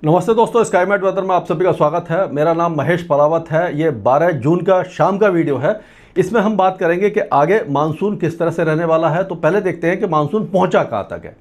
नमस्ते दोस्तों, स्काईमेट वेदर में आप सभी का स्वागत है। मेरा नाम महेश पलावत है। ये 12 जून का शाम का वीडियो है। इसमें हम बात करेंगे कि आगे मानसून किस तरह से रहने वाला है। तो पहले देखते हैं कि मानसून पहुंचा कहाँ तक है।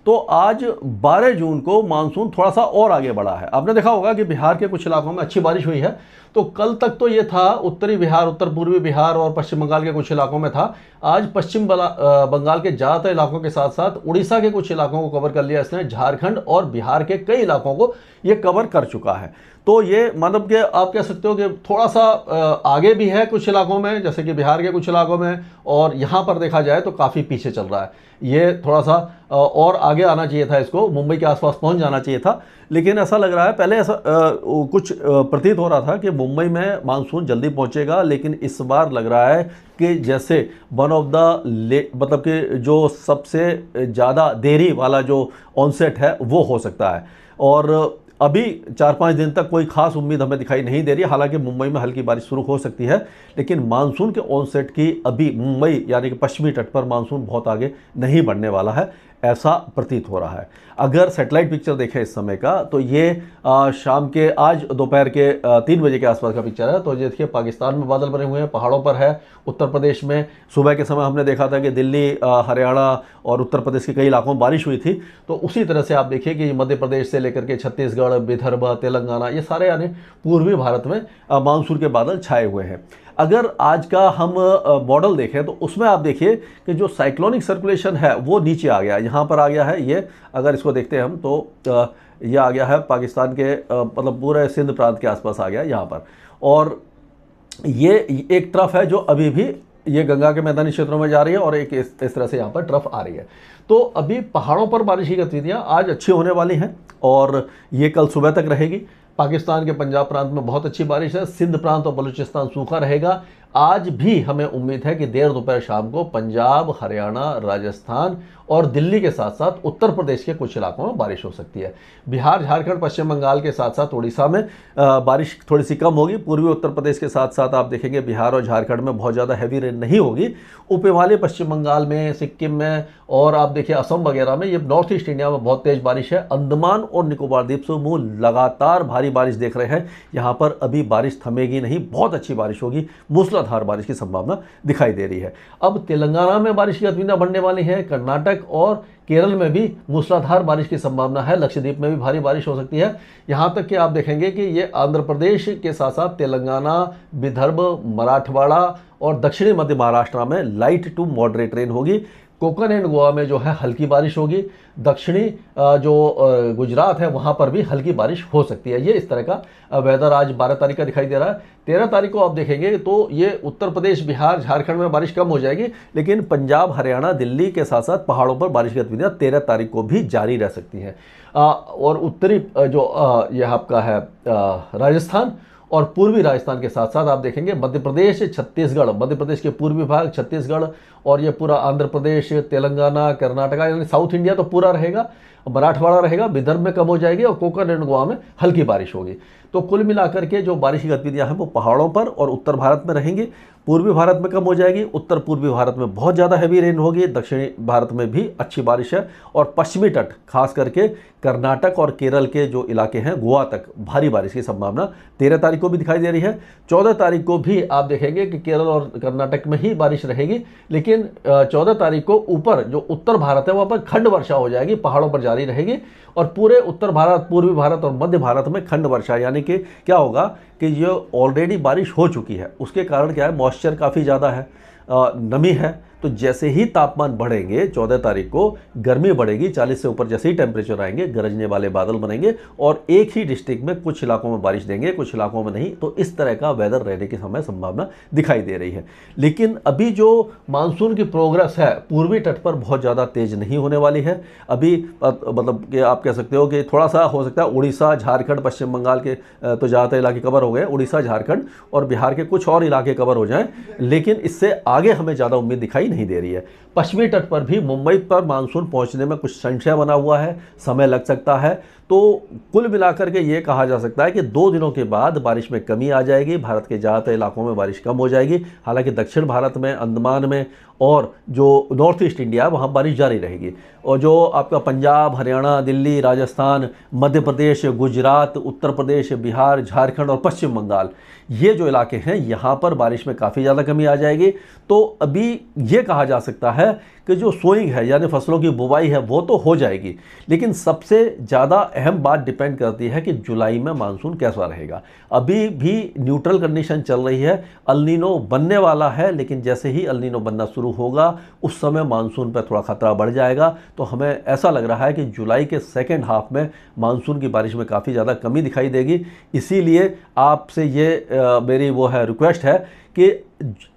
तो आज 12 जून को मानसून थोड़ा सा और आगे बढ़ा है। आपने देखा होगा कि बिहार के कुछ इलाकों में अच्छी बारिश हुई है। तो कल तक तो ये था उत्तरी बिहार, उत्तर पूर्वी बिहार और पश्चिम बंगाल के कुछ इलाकों में था। आज बंगाल के ज़्यादातर इलाकों के साथ साथ उड़ीसा के कुछ इलाकों को कवर कर लिया इसने। झारखंड और बिहार के कई इलाकों को ये कवर कर चुका है। तो ये मतलब कि आप कह सकते हो कि थोड़ा सा आगे भी है कुछ इलाकों में, जैसे कि बिहार के कुछ इलाकों में, और यहाँ पर देखा जाए तो काफ़ी पीछे चल रहा है। ये थोड़ा सा और आगे आना चाहिए था, इसको मुंबई के आसपास पहुँच जाना चाहिए था। लेकिन ऐसा लग रहा है, पहले ऐसा कुछ प्रतीत हो रहा था कि मुंबई में मानसून जल्दी पहुँचेगा, लेकिन इस बार लग रहा है कि जैसे वन ऑफ द मतलब कि जो सबसे ज़्यादा देरी वाला जो ऑनसेट है वो हो सकता है। और अभी 4-5 दिन तक कोई खास उम्मीद हमें दिखाई नहीं दे रही। हालांकि मुंबई में हल्की बारिश शुरू हो सकती है, लेकिन मानसून के ऑनसेट की अभी मुंबई यानी कि पश्चिमी तट पर मानसून बहुत आगे नहीं बढ़ने वाला है, ऐसा प्रतीत हो रहा है। अगर सैटेलाइट पिक्चर देखें इस समय का, तो ये शाम के आज दोपहर के 3 बजे के आसपास का पिक्चर है। तो देखिए, पाकिस्तान में बादल बने हुए हैं, पहाड़ों पर है। उत्तर प्रदेश में सुबह के समय हमने देखा था कि दिल्ली, हरियाणा और उत्तर प्रदेश के कई इलाकों में बारिश हुई थी। तो उसी तरह से आप देखिए कि मध्य प्रदेश से लेकर के छत्तीसगढ़, विदर्भ, तेलंगाना, ये सारे यानी पूर्वी भारत में मानसून के बादल छाए हुए हैं। अगर आज का हम मॉडल देखें तो उसमें आप देखिए कि जो साइक्लोनिक सर्कुलेशन है वो नीचे आ गया, यहाँ पर आ गया है। ये अगर इसको देखते हैं हम तो ये आ गया है पाकिस्तान के मतलब पूरे सिंध प्रांत के आसपास आ गया यहाँ पर। और ये एक तरफ है जो अभी भी ये गंगा के मैदानी क्षेत्रों में जा रही है, और एक इस तरह से यहाँ पर ट्रफ आ रही है। तो अभी पहाड़ों पर बारिश की गतिविधियाँ आज अच्छी होने वाली हैं, और ये कल सुबह तक रहेगी। पाकिस्तान के पंजाब प्रांत में बहुत अच्छी बारिश है। सिंध प्रांत और बलूचिस्तान सूखा रहेगा। आज भी हमें उम्मीद है कि देर दोपहर शाम को पंजाब, हरियाणा, राजस्थान और दिल्ली के साथ साथ उत्तर प्रदेश के कुछ इलाकों में बारिश हो सकती है। बिहार, झारखंड, पश्चिम बंगाल के साथ साथ उड़ीसा में बारिश थोड़ी सी कम होगी। पूर्वी उत्तर प्रदेश के साथ साथ आप देखेंगे बिहार और झारखंड में बहुत ज़्यादा हैवी रेन नहीं होगी। उप हिमालय पश्चिम बंगाल में, सिक्किम में, और आप देखिए असम वगैरह में, ये नॉर्थ ईस्ट इंडिया में बहुत तेज बारिश है। अंडमान और निकोबार द्वीप समूह लगातार भारी बारिश देख रहे हैं। यहाँ पर अभी बारिश थमेगी नहीं, बहुत अच्छी बारिश होगी, मूसलाधार बारिश की संभावना दिखाई दे रही है। अब तेलंगाना में बारिश की गतिविधियां बढ़ने वाली है। कर्नाटक और केरल में भी मूसलाधार बारिश की संभावना है। लक्षद्वीप में भी भारी बारिश हो सकती है। यहाँ तक कि आप देखेंगे कि ये आंध्र प्रदेश के साथ साथ तेलंगाना, विदर्भ, मराठवाड़ा और दक्षिणी मध्य महाराष्ट्र में लाइट टू मॉडरेट रेन होगी। कोकण एंड गोवा में जो है हल्की बारिश होगी। दक्षिणी जो गुजरात है वहाँ पर भी हल्की बारिश हो सकती है। ये इस तरह का वेदर आज 12 तारीख का दिखाई दे रहा है। 13 तारीख को आप देखेंगे तो ये उत्तर प्रदेश, बिहार, झारखंड में बारिश कम हो जाएगी, लेकिन पंजाब, हरियाणा, दिल्ली के साथ साथ पहाड़ों पर बारिश की गतिविधियाँ 13 तारीख को भी जारी रह सकती हैं। और उत्तरी जो यह आपका है राजस्थान और पूर्वी राजस्थान के साथ साथ आप देखेंगे मध्य प्रदेश, छत्तीसगढ़, मध्य प्रदेश के पूर्वी भाग, छत्तीसगढ़ और ये पूरा आंध्र प्रदेश, तेलंगाना, कर्नाटका, यानी साउथ इंडिया तो पूरा रहेगा। मराठवाड़ा रहेगा, विदर्भ में कम हो जाएगी और कोकण एंड गोवा में हल्की बारिश होगी। तो कुल मिलाकर के जो बारिश की गतिविधियां हैं वो पहाड़ों पर और उत्तर भारत में रहेंगी। पूर्वी भारत में कम हो जाएगी, उत्तर पूर्वी भारत में बहुत ज़्यादा हैवी रेन होगी, दक्षिणी भारत में भी अच्छी बारिश है, और पश्चिमी तट खास करके कर्नाटक और केरल के जो इलाके हैं गोवा तक भारी बारिश की संभावना 13 तारीख को भी दिखाई दे रही है। 14 तारीख को भी आप देखेंगे कि केरल और कर्नाटक में ही बारिश रहेगी, लेकिन 14 तारीख को ऊपर जो उत्तर भारत है वहाँ पर खंड वर्षा हो जाएगी, पहाड़ों पर जारी रहेगी। और पूरे उत्तर भारत, पूर्वी भारत और मध्य भारत में खंड वर्षा, यानी कि क्या होगा कि ये ऑलरेडी बारिश हो चुकी है, उसके कारण क्या है, मॉइस्चर काफ़ी ज़्यादा है, नमी है। तो जैसे ही तापमान बढ़ेंगे 14 तारीख को गर्मी बढ़ेगी, 40 से ऊपर जैसे ही टेम्परेचर आएंगे गरजने वाले बादल बनेंगे, और एक ही डिस्ट्रिक्ट में कुछ इलाकों में बारिश देंगे, कुछ इलाकों में नहीं। तो इस तरह का वेदर रहने की हमें संभावना दिखाई दे रही है। लेकिन अभी जो मानसून की प्रोग्रेस है पूर्वी तट पर बहुत ज़्यादा तेज नहीं होने वाली है। अभी मतलब कि आप कह सकते हो कि थोड़ा सा हो सकता है उड़ीसा, झारखंड, पश्चिम बंगाल के तो ज़्यादातर इलाके कवर हो गए, उड़ीसा, झारखंड और बिहार के कुछ और इलाके कवर हो जाएं, लेकिन इससे आगे हमें ज़्यादा उम्मीद दिखाई नहीं दे रही है। पश्चिमी तट पर भी मुंबई पर मानसून पहुंचने में कुछ संशय बना हुआ है, समय लग सकता है। तो कुल मिलाकर के ये कहा जा सकता है कि 2 दिनों के बाद बारिश में कमी आ जाएगी, भारत के ज़्यादातर इलाकों में बारिश कम हो जाएगी। हालांकि दक्षिण भारत में, अंडमान में और जो नॉर्थ ईस्ट इंडिया वहाँ बारिश जारी रहेगी। और जो आपका पंजाब, हरियाणा, दिल्ली, राजस्थान, मध्य प्रदेश, गुजरात, उत्तर प्रदेश, बिहार, झारखंड और पश्चिम बंगाल, ये जो इलाके हैं यहाँ पर बारिश में काफ़ी ज़्यादा कमी आ जाएगी। तो अभी ये कहा जा सकता है कि जो सोइंग है यानी फसलों की बुवाई है वो तो हो जाएगी, लेकिन सबसे ज़्यादा अहम बात डिपेंड करती है कि जुलाई में मानसून कैसा रहेगा। अभी भी न्यूट्रल कंडीशन चल रही है, अल नीनो बनने वाला है, लेकिन जैसे ही अल नीनो बनना शुरू होगा उस समय मानसून पर थोड़ा खतरा बढ़ जाएगा। तो हमें ऐसा लग रहा है कि जुलाई के सेकेंड हाफ में मानसून की बारिश में काफ़ी ज़्यादा कमी दिखाई देगी। इसीलिए आपसे ये मेरी वो है रिक्वेस्ट है कि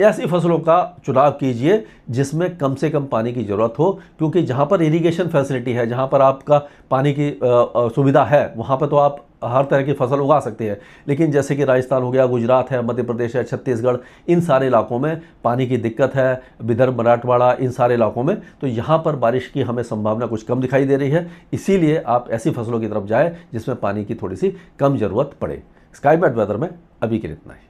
ऐसी फसलों का चुनाव कीजिए जिसमें कम से कम पानी की ज़रूरत हो, क्योंकि जहाँ पर इरिगेशन फैसिलिटी है, जहाँ पर आपका पानी की सुविधा है, वहाँ पर तो आप हर तरह की फसल उगा सकते हैं। लेकिन जैसे कि राजस्थान हो गया, गुजरात है, मध्य प्रदेश है, छत्तीसगढ़, इन सारे इलाकों में पानी की दिक्कत है, विदर्भ, मराठवाड़ा, इन सारे इलाकों में, तो यहाँ पर बारिश की हमें संभावना कुछ कम दिखाई दे रही है। इसीलिए आप ऐसी फसलों की तरफ जाएँ जिसमें पानी की थोड़ी सी कम ज़रूरत पड़े। स्काई मैट वेदर में अभी के लिए इतना ही।